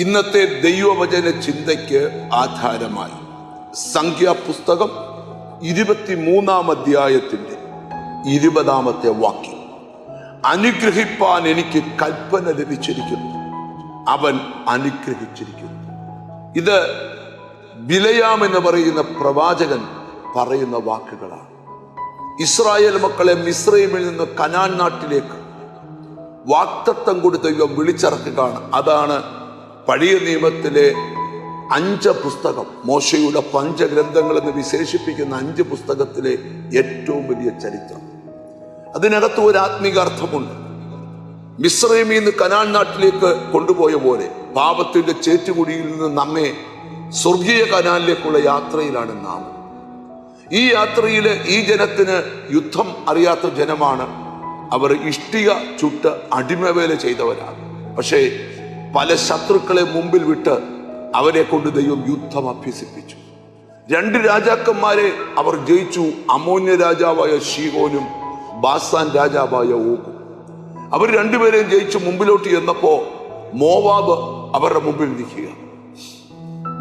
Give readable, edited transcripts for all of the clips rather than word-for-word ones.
ഇന്നത്തെ ദൈവവചന ചിന്തയ്ക്ക് ആധാരമായി സംഖ്യാപുസ്തകം 23-ാം അധ്യായത്തിന്റെ 20-ാമത്തെ വാക്യം. അനുഗ്രഹിപ്പാൻ എനിക്ക് കൽപ്പന ലഭിച്ചിരിക്കുന്നു, അവൻ അനുഗ്രഹിച്ചിരിക്കുന്നു. ഇത് ബിലയാം എന്ന് പറയുന്ന പ്രവാചകൻ പറയുന്ന വാക്കുകളാണ്. ഇസ്രായേൽ മക്കളെ മിസ്രയീമിൽ നിന്ന് കനാൻ നാട്ടിലേക്ക് വാഗ്ദത്തം കൊടുത്ത ദൈവം വിളിച്ചിറക്കുകയാണ്. അതാണ് പഴയ നിയമത്തിലെ 5 പുസ്തകം, മോശയുടെ പഞ്ചഗ്രന്ഥങ്ങൾ എന്ന് വിശേഷിപ്പിക്കുന്ന 5 പുസ്തകത്തിലെ ഏറ്റവും വലിയ ചരിത്രം. അതിനകത്ത് ഒരു ആത്മീക അർത്ഥമുണ്ട്. മിസ്രയീമിൽ നിന്ന് കനാൻ നാട്ടിലേക്ക് കൊണ്ടുപോയ പോലെ പാപത്തിന്റെ ചേറ്റുകുടിയിൽ നിന്ന് നമ്മെ സ്വർഗീയ കനാലിലേക്കുള്ള യാത്രയിലാണ് നാം. ഈ യാത്രയിൽ ഈ ജനത്തിന് യുദ്ധം അറിയാത്ത ജനമാണ്. അവർ ഇഷ്ടിക ചുട്ട് അടിമവേല ചെയ്തവരാണ്. പക്ഷേ പല ശത്രുക്കളെ മുമ്പിൽ വിട്ട് അവരെ കൊണ്ട് ദൈവം യുദ്ധം അഭ്യസിപ്പിച്ചു. 2 രാജാക്കന്മാരെ അവർ ജയിച്ചു. അമോന്യ രാജാവായ ശീഹോനും ബാസാൻ രാജാവായ ഓഗും. അവർ 2 പേരെയും ജയിച്ചു മുമ്പിലോട്ട് ചെന്നപ്പോ മോവാബ് അവരുടെ മുമ്പിൽ നിൽക്കുക.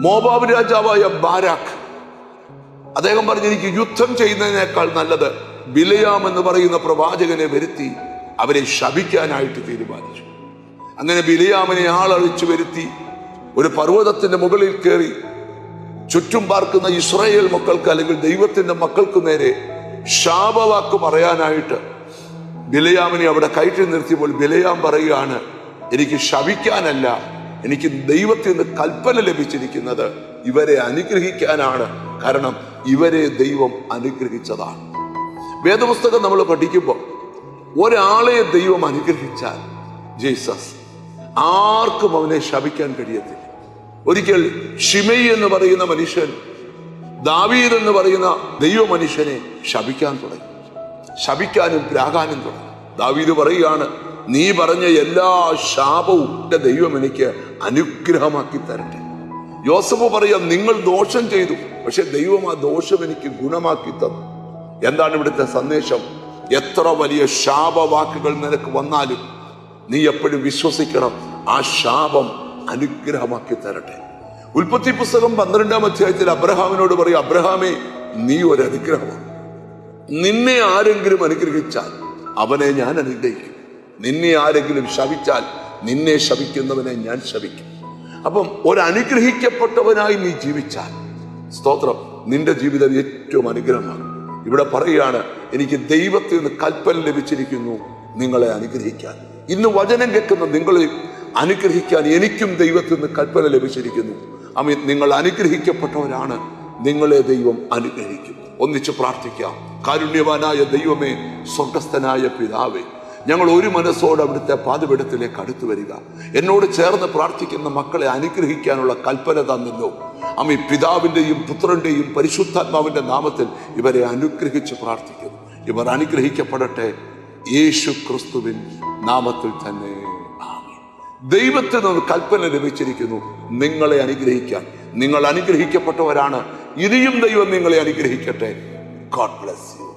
മോവാബ് രാജാവായ ബാരാക്ക് അദ്ദേഹം പറഞ്ഞു, എനിക്ക് യുദ്ധം ചെയ്യുന്നതിനേക്കാൾ നല്ലത് ബിലയാം എന്ന് പറയുന്ന പ്രവാചകനെ വരുത്തി അവരെ ശപിക്കാനായിട്ട് തീരുമാനിച്ചു. അങ്ങനെ ബിലയാമിനെ ആളഴിച്ചു വരുത്തി ഒരു പർവ്വതത്തിന്റെ മുകളിൽ കയറി ചുറ്റും പാർക്കുന്ന ഇസ്രായേൽ മക്കൾക്ക് അല്ലെങ്കിൽ ദൈവത്തിന്റെ മക്കൾക്ക് നേരെ ശാപവാക്ക് പറയാനായിട്ട് ബിലയാമിനെ അവിടെ കയറ്റി നിർത്തിയപ്പോൾ ബിലയാം പറയുകയാണ്, എനിക്ക് ശപിക്കാനല്ല, എനിക്ക് ദൈവത്തിൽ നിന്ന് കൽപ്പന ലഭിച്ചിരിക്കുന്നത് ഇവരെ അനുഗ്രഹിക്കാനാണ്. കാരണം ഇവരെ ദൈവം അനുഗ്രഹിച്ചതാണ്. വേദപുസ്തകം നമ്മൾ പഠിക്കുമ്പോൾ ഒരാളെ ദൈവം അനുഗ്രഹിച്ചാൽ ജീസസ് ആർക്കും അവനെ ശപിക്കാൻ കഴിയത്തില്ല. ഒരിക്കൽ ശിമയി എന്ന് പറയുന്ന മനുഷ്യൻ ദാവീദ് എന്ന് പറയുന്ന ദൈവ മനുഷ്യനെ ശപിക്കാൻ തുടങ്ങി. ശപിക്കാനും പ്രാകാനും തുടങ്ങി. ദാവീദ് പറയുകയാണ്, നീ പറഞ്ഞ എല്ലാ ശാപവും ദൈവം എനിക്ക് അനുഗ്രഹമാക്കി തരട്ടെ. യോസഫ് പറയാം, നിങ്ങൾ ദോഷം ചെയ്തു, പക്ഷെ ദൈവം ആ ദോഷം എനിക്ക് ഗുണമാക്കി തന്നു. എന്താണ് ഇവിടുത്തെ സന്ദേശം? എത്ര വലിയ ശാപവാക്കുകൾ നിനക്ക് വന്നാലും നീ എപ്പോഴും വിശ്വസിക്കണം, ആ ശാപം അനുഗ്രഹമാക്കി തരട്ടെ. ഉൽപ്പത്തി പുസ്തകം 12-ാം അധ്യായത്തിൽ അബ്രഹാമിനോട് പറയും, അബ്രഹാമേ, നീ ഒരു അനുഗ്രഹമാണ്. നിന്നെ ആരെങ്കിലും അനുഗ്രഹിച്ചാൽ അവനെ ഞാൻ അനുഗ്രഹിക്കും. നിന്നെ ആരെങ്കിലും ശപിച്ചാൽ നിന്നെ ശപിക്കുന്നവനെ ഞാൻ ശപിക്കും. അപ്പം ഒരു അനുഗ്രഹിക്കപ്പെട്ടവനായി നീ ജീവിച്ചാൽ സ്തോത്രം, നിന്റെ ജീവിതം ഏറ്റവും അനുഗ്രഹമാണ്. ഇവിടെ പറയുകയാണ്, എനിക്ക് ദൈവത്തിൽ നിന്ന് കൽപ്പന ലഭിച്ചിരിക്കുന്നു നിങ്ങളെ അനുഗ്രഹിക്കാൻ. ഇന്ന് വചനം കേൾക്കുന്ന നിങ്ങളെ അനുഗ്രഹിക്കാൻ എനിക്കും ദൈവത്തിൽ നിന്ന് കൽപ്പന ലഭിച്ചിരിക്കുന്നു. നിങ്ങൾ അനുഗ്രഹിക്കപ്പെട്ടവരാണ്, നിങ്ങളെ ദൈവം അനുഗ്രഹിക്കും. ഒന്നിച്ച് പ്രാർത്ഥിക്കാം. കാരുണ്യവാനായ ദൈവമേ, സ്വർഗസ്ഥനായ പിതാവേ, ഞങ്ങൾ ഒരു മനസ്സോടെ അവിടുത്തെ പാദപീഠത്തിലേക്ക് അടുത്തു വരിക. എന്നോട് ചേർന്ന് പ്രാർത്ഥിക്കുന്ന മക്കളെ അനുഗ്രഹിക്കാനുള്ള കൽപ്പന തന്നല്ലോ. പിതാവിൻ്റെയും പുത്രന്റെയും പരിശുദ്ധാത്മാവിന്റെ നാമത്തിൽ ഇവരെ അനുഗ്രഹിച്ച് പ്രാർത്ഥിക്കുന്നു. ഇവർ അനുഗ്രഹിക്കപ്പെടട്ടെ, യേശു ക്രിസ്തുവിൻ നാമത്തിൽ തന്നെ. ദൈവത്തിൽ നിന്ന് കൽപ്പന ലഭിച്ചിരിക്കുന്നു നിങ്ങളെ അനുഗ്രഹിക്കാൻ. നിങ്ങൾ അനുഗ്രഹിക്കപ്പെട്ടവരാണ്. ഇനിയും ദൈവം നിങ്ങളെ അനുഗ്രഹിക്കട്ടെ. God bless you.